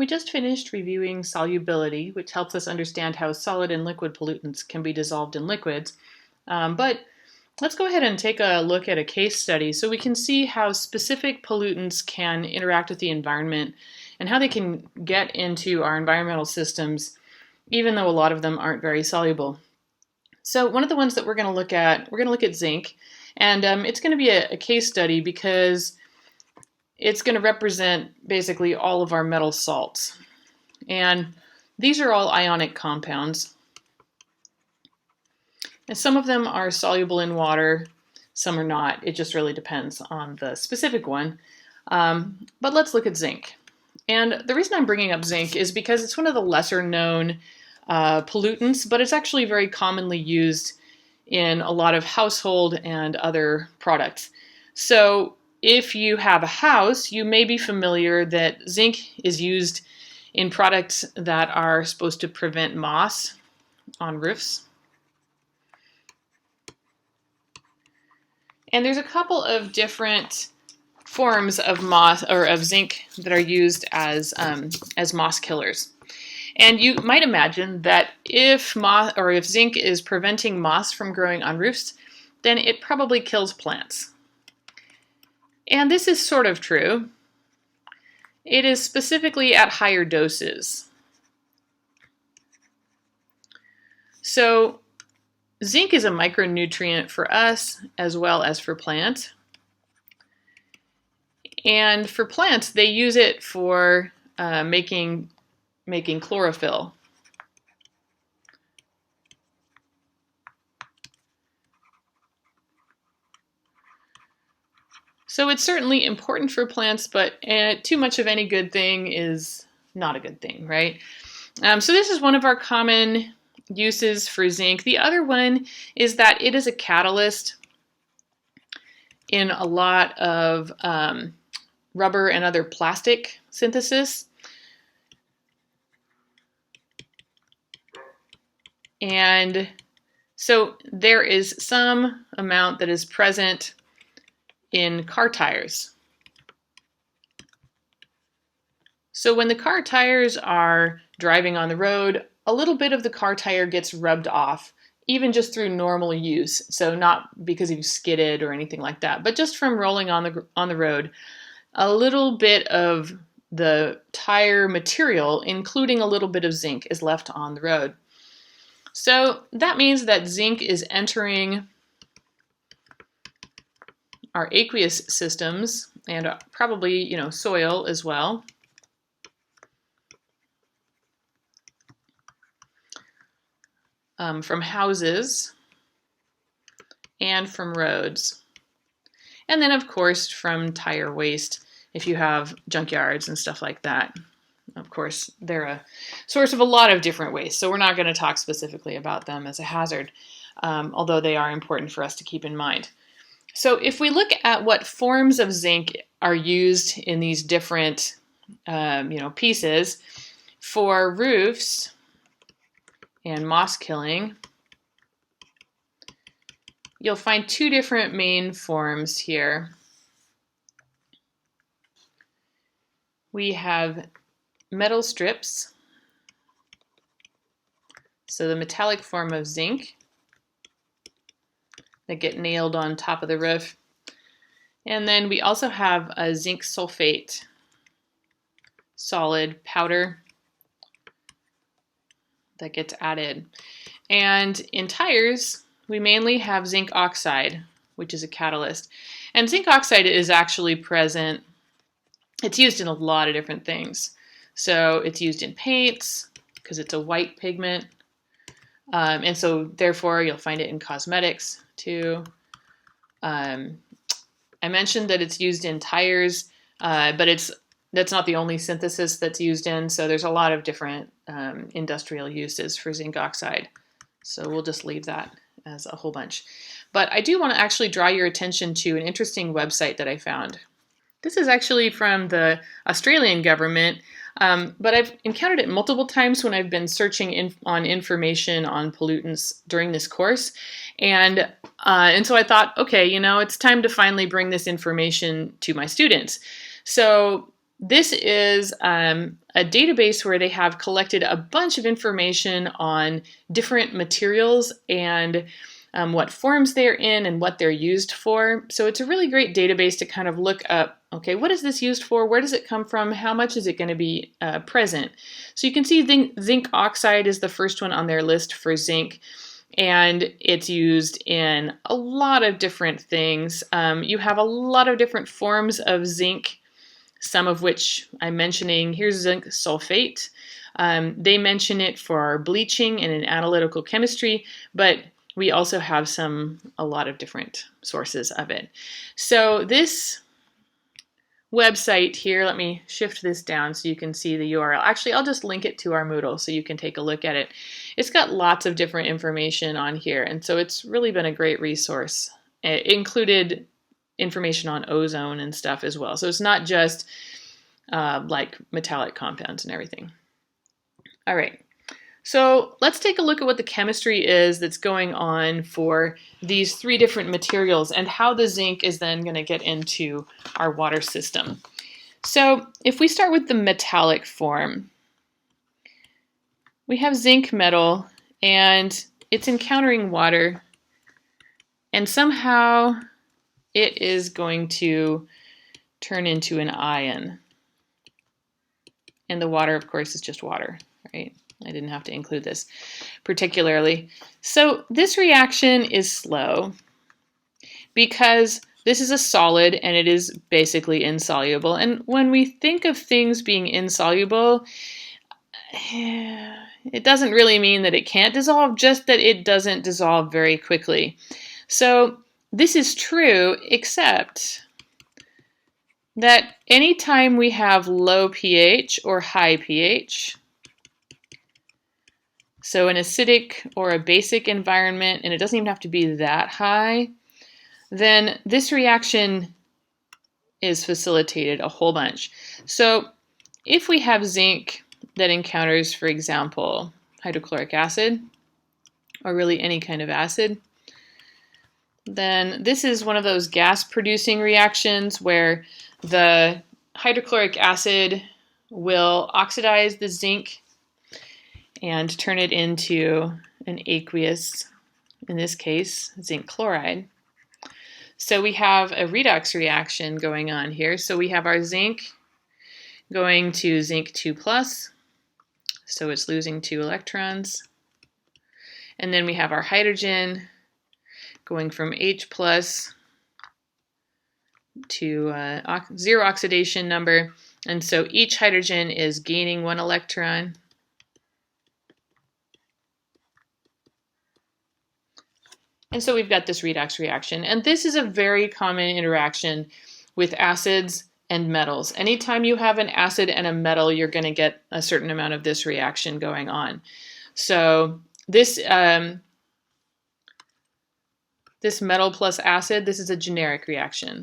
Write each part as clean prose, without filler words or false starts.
We just finished reviewing solubility, which helps us understand how solid and liquid pollutants can be dissolved in liquids. But let's go ahead and take a look at a case study so we can see how specific pollutants can interact with the environment and how they can get into our environmental systems, even though a lot of them aren't very soluble. So one of the ones that we're going to look at zinc, and it's going to be a case study because it's going to represent basically all of our metal salts. And these are all ionic compounds. And some of them are soluble in water, some are not. It just really depends on the specific one. But let's look at zinc. And the reason I'm bringing up zinc is because it's one of the lesser known pollutants, but it's actually very commonly used in a lot of household and other products. So if you have a house, you may be familiar that zinc is used in products that are supposed to prevent moss on roofs. And there's a couple of different forms of moss or of zinc that are used as moss killers. And you might imagine that if zinc is preventing moss from growing on roofs, then it probably kills plants. And this is sort of true. It is specifically at higher doses. So zinc is a micronutrient for us as well as for plants. And for plants, they use it for making chlorophyll. So it's certainly important for plants, but too much of any good thing is not a good thing, right? So this is one of our common uses for zinc. The other one is that it is a catalyst in a lot of rubber and other plastic synthesis. And so there is some amount that is present in car tires. So when the car tires are driving on the road, a little bit of the car tire gets rubbed off, even just through normal use. So not because you've skidded or anything like that, but just from rolling on the road, a little bit of the tire material, including a little bit of zinc, is left on the road. So that means that zinc is entering our aqueous systems and probably, soil as well. From houses and from roads. And then, of course, from tire waste, if you have junkyards and stuff like that. Of course, they're a source of a lot of different waste, so we're not going to talk specifically about them as a hazard, although they are important for us to keep in mind. So if we look at what forms of zinc are used in these different pieces, for roofs and moss killing, you'll find two different main forms here. We have metal strips, so the metallic form of zinc that get nailed on top of the roof. And then we also have a zinc sulfate solid powder that gets added. And in tires, we mainly have zinc oxide, which is a catalyst. And zinc oxide is actually present. It's used in a lot of different things. So it's used in paints because it's a white pigment. And so therefore you'll find it in cosmetics too. I mentioned that it's used in tires, but that's not the only synthesis that's used in. So there's a lot of different industrial uses for zinc oxide. So we'll just leave that as a whole bunch. But I do want to actually draw your attention to an interesting website that I found. This is actually from the Australian government, but I've encountered it multiple times when I've been searching on information on pollutants during this course. And so I thought, okay, it's time to finally bring this information to my students. So this is a database where they have collected a bunch of information on different materials and what forms they're in and what they're used for. So it's a really great database to kind of look up, okay, what is this used for? Where does it come from? How much is it going to be present? So you can see zinc oxide is the first one on their list for zinc. And it's used in a lot of different things. You have a lot of different forms of zinc, some of which I'm mentioning. Here's zinc sulfate. They mention it for bleaching and in analytical chemistry, but we also have a lot of different sources of it. So this website here, let me shift this down so you can see the URL. Actually, I'll just link it to our Moodle so you can take a look at it. It's got lots of different information on here, and so it's really been a great resource. It included information on ozone and stuff as well. So it's not just like metallic compounds and everything. All right. So let's take a look at what the chemistry is that's going on for these three different materials and how the zinc is then going to get into our water system. So if we start with the metallic form, we have zinc metal and it's encountering water and somehow it is going to turn into an ion. And the water, of course, is just water, right? I didn't have to include this particularly. So this reaction is slow because this is a solid and it is basically insoluble. And when we think of things being insoluble, it doesn't really mean that it can't dissolve, just that it doesn't dissolve very quickly. So this is true, except that anytime we have low pH or high pH, so an acidic or a basic environment, and it doesn't even have to be that high, then this reaction is facilitated a whole bunch. So if we have zinc that encounters, for example, hydrochloric acid, or really any kind of acid, then this is one of those gas-producing reactions where the hydrochloric acid will oxidize the zinc and turn it into an aqueous, in this case, zinc chloride. So we have a redox reaction going on here. So we have our zinc going to zinc 2+, so it's losing 2 electrons. And then we have our hydrogen going from H+ to 0 oxidation number. And so each hydrogen is gaining 1 electron. And so we've got this redox reaction. And this is a very common interaction with acids and metals. Anytime you have an acid and a metal, you're going to get a certain amount of this reaction going on. So this, this metal plus acid, this is a generic reaction.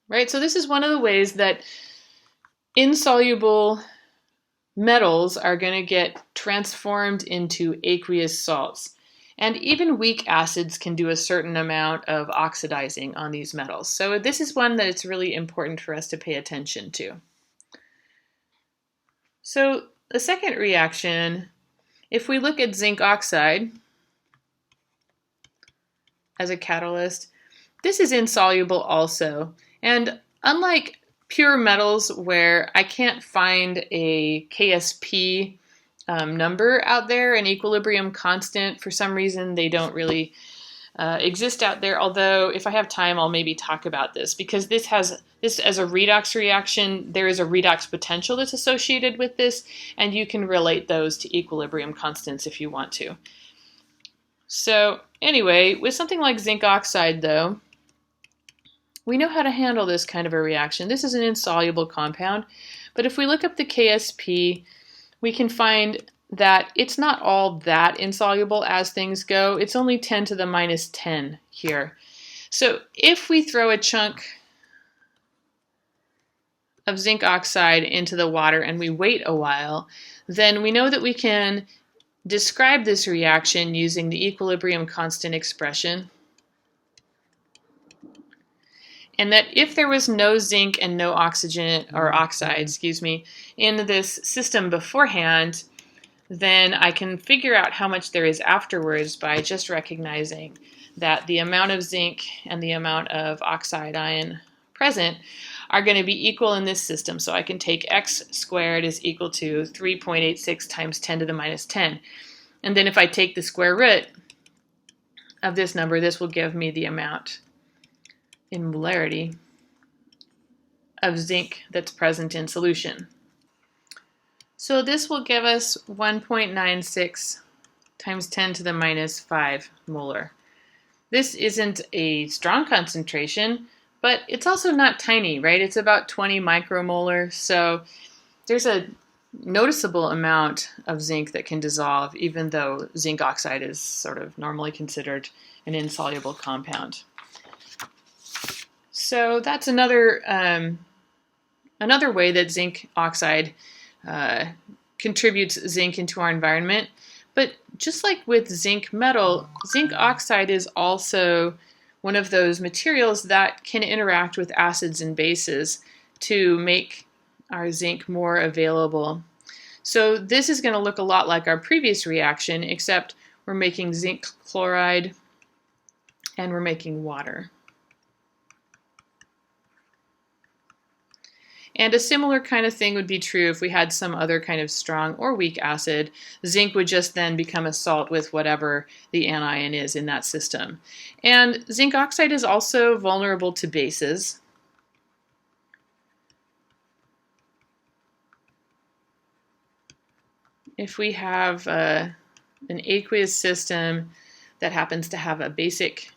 Right, so this is one of the ways that insoluble metals are going to get transformed into aqueous salts. And even weak acids can do a certain amount of oxidizing on these metals. So this is one that it's really important for us to pay attention to. So the second reaction, if we look at zinc oxide as a catalyst, this is insoluble also. And unlike pure metals where I can't find a KSP number out there, an equilibrium constant, for some reason they don't really exist out there, although if I have time I'll maybe talk about this, because this as a redox reaction, there is a redox potential that's associated with this, and you can relate those to equilibrium constants if you want to. So anyway, with something like zinc oxide though, we know how to handle this kind of a reaction. This is an insoluble compound, but if we look up the KSP, we can find that it's not all that insoluble as things go. It's only 10 to the minus 10 here. So if we throw a chunk of zinc oxide into the water and we wait a while, then we know that we can describe this reaction using the equilibrium constant expression. And that if there was no zinc and no oxygen or oxide, in this system beforehand, then I can figure out how much there is afterwards by just recognizing that the amount of zinc and the amount of oxide ion present are going to be equal in this system. So I can take x squared is equal to 3.86 times 10 to the minus 10. And then if I take the square root of this number, this will give me the amount in molarity of zinc that's present in solution. So this will give us 1.96 times 10 to the minus 5 molar. This isn't a strong concentration, but it's also not tiny, right? It's about 20 micromolar, so there's a noticeable amount of zinc that can dissolve, even though zinc oxide is sort of normally considered an insoluble compound. So that's another way that zinc oxide contributes zinc into our environment. But just like with zinc metal, zinc oxide is also one of those materials that can interact with acids and bases to make our zinc more available. So this is going to look a lot like our previous reaction, except we're making zinc chloride and we're making water. And a similar kind of thing would be true if we had some other kind of strong or weak acid. Zinc would just then become a salt with whatever the anion is in that system. And zinc oxide is also vulnerable to bases. If we have an aqueous system that happens to have a basic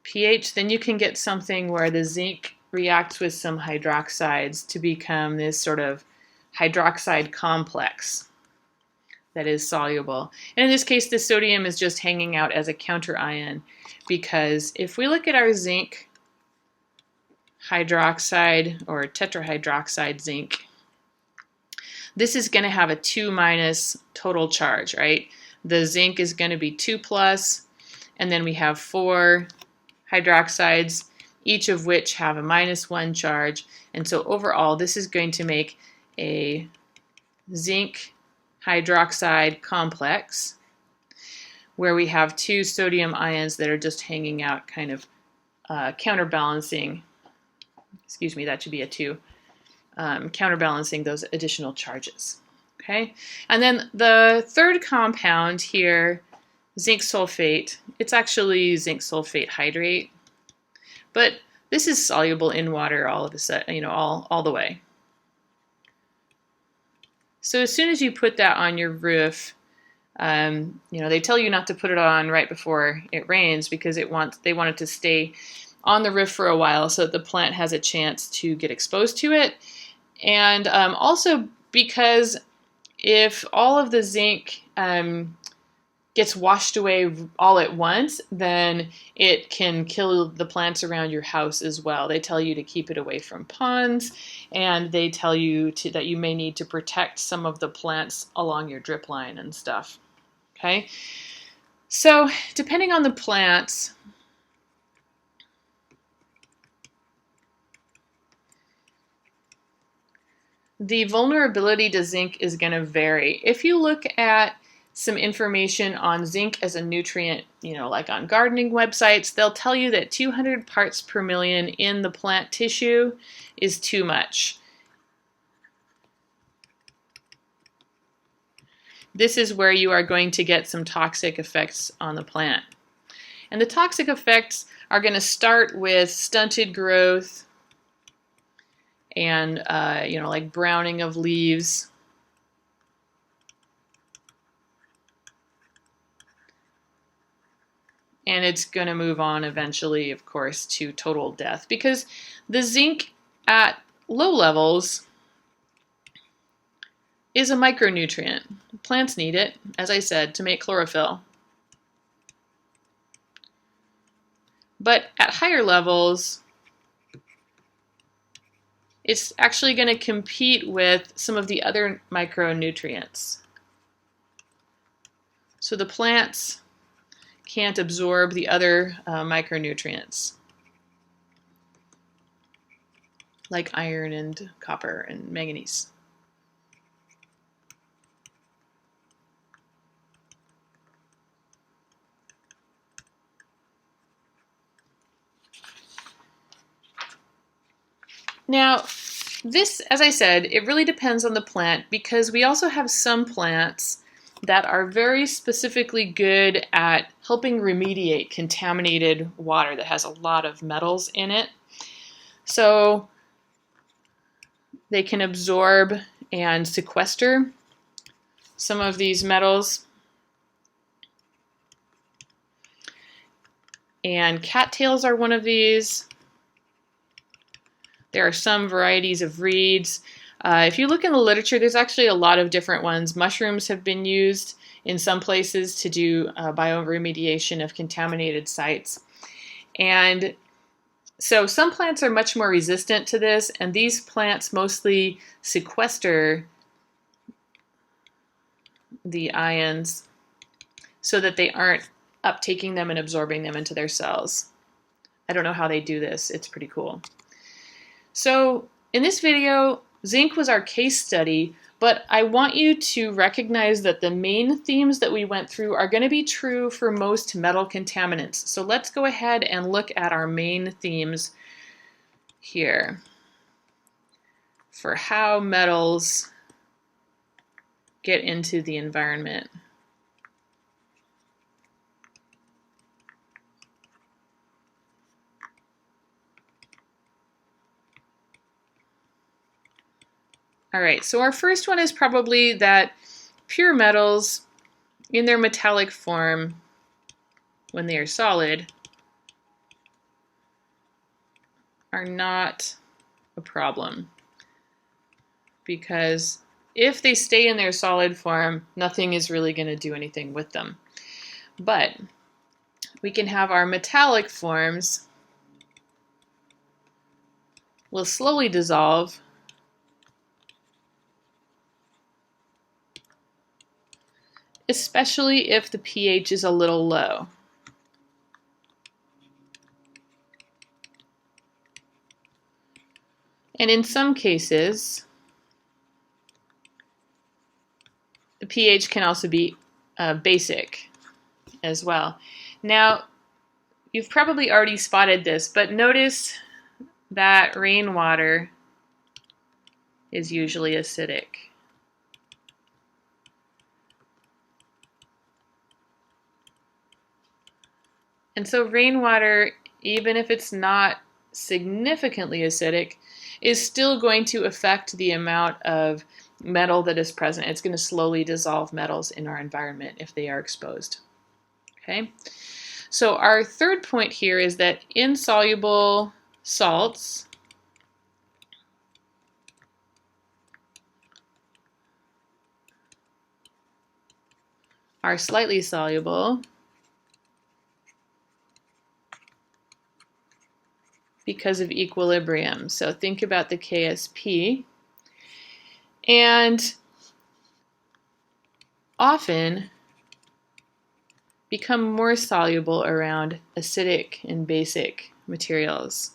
pH, then you can get something where the zinc reacts with some hydroxides to become this sort of hydroxide complex that is soluble. And in this case, the sodium is just hanging out as a counter ion, because if we look at our zinc hydroxide or tetrahydroxide zinc, this is going to have a 2- total charge, right? The zinc is going to be 2+, and then we have 4 hydroxides, each of which have a -1 charge. And so overall, this is going to make a zinc hydroxide complex where we have 2 sodium ions that are just hanging out, kind of counterbalancing, that should be a 2, counterbalancing those additional charges. Okay, and then the third compound here, zinc sulfate, it's actually zinc sulfate hydrate. But this is soluble in water all of a sudden, all the way. So as soon as you put that on your roof, they tell you not to put it on right before it rains because they want it to stay on the roof for a while so that the plant has a chance to get exposed to it. And also because if all of the zinc gets washed away all at once, then it can kill the plants around your house as well. They tell you to keep it away from ponds, and they tell you that you may need to protect some of the plants along your drip line and stuff. Okay, so depending on the plants, the vulnerability to zinc is going to vary. If you look at some information on zinc as a nutrient, like on gardening websites, they'll tell you that 200 parts per million in the plant tissue is too much. This is where you are going to get some toxic effects on the plant. And the toxic effects are going to start with stunted growth and, like browning of leaves. And it's going to move on eventually, of course, to total death, because the zinc at low levels is a micronutrient. Plants need it, as I said, to make chlorophyll. But at higher levels, it's actually going to compete with some of the other micronutrients. So the plants can't absorb the other micronutrients like iron and copper and manganese. Now, this, as I said, it really depends on the plant because we also have some plants that are very specifically good at helping remediate contaminated water that has a lot of metals in it. So they can absorb and sequester some of these metals. And cattails are one of these. There are some varieties of reeds. If you look in the literature, there's actually a lot of different ones. Mushrooms have been used in some places to do bioremediation of contaminated sites. And so some plants are much more resistant to this, and these plants mostly sequester the ions so that they aren't uptaking them and absorbing them into their cells. I don't know how they do this. It's pretty cool. So in this video, zinc was our case study, but I want you to recognize that the main themes that we went through are going to be true for most metal contaminants. So let's go ahead and look at our main themes here for how metals get into the environment. All right, so our first one is probably that pure metals in their metallic form, when they are solid, are not a problem. Because if they stay in their solid form, nothing is really going to do anything with them. But we can have our metallic forms will slowly dissolve especially if the pH is a little low. And in some cases, the pH can also be basic as well. Now, you've probably already spotted this, but notice that rainwater is usually acidic. And so rainwater, even if it's not significantly acidic, is still going to affect the amount of metal that is present. It's going to slowly dissolve metals in our environment if they are exposed. Okay? So our third point here is that insoluble salts are slightly soluble because of equilibrium. So think about the KSP. And often become more soluble around acidic and basic materials.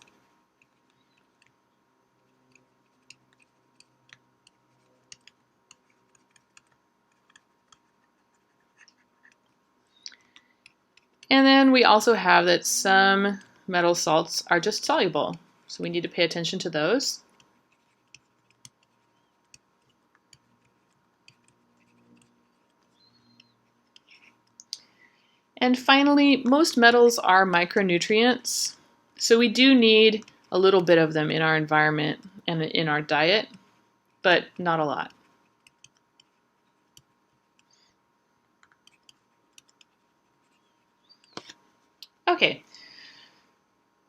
And then we also have that some metal salts are just soluble, so we need to pay attention to those. And finally, most metals are micronutrients, so we do need a little bit of them in our environment and in our diet, but not a lot. Okay,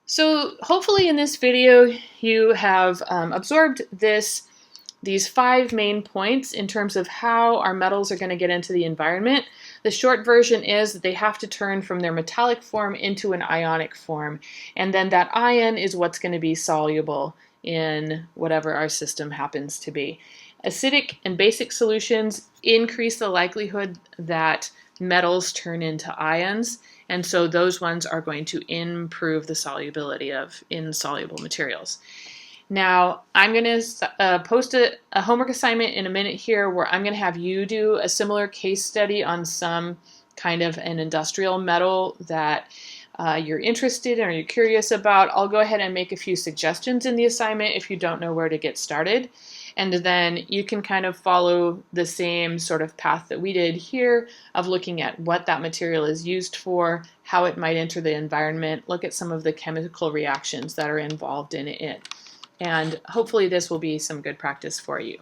so hopefully in this video you have absorbed these 5 main points in terms of how our metals are going to get into the environment. The short version is that they have to turn from their metallic form into an ionic form, and then that ion is what's going to be soluble in whatever our system happens to be. Acidic and basic solutions increase the likelihood that metals turn into ions, and so those ones are going to improve the solubility of insoluble materials. Now, I'm going to post a homework assignment in a minute here where I'm going to have you do a similar case study on some kind of an industrial metal that you're interested in or you're curious about. I'll go ahead and make a few suggestions in the assignment if you don't know where to get started. And then you can kind of follow the same sort of path that we did here of looking at what that material is used for, how it might enter the environment, look at some of the chemical reactions that are involved in it. And hopefully this will be some good practice for you.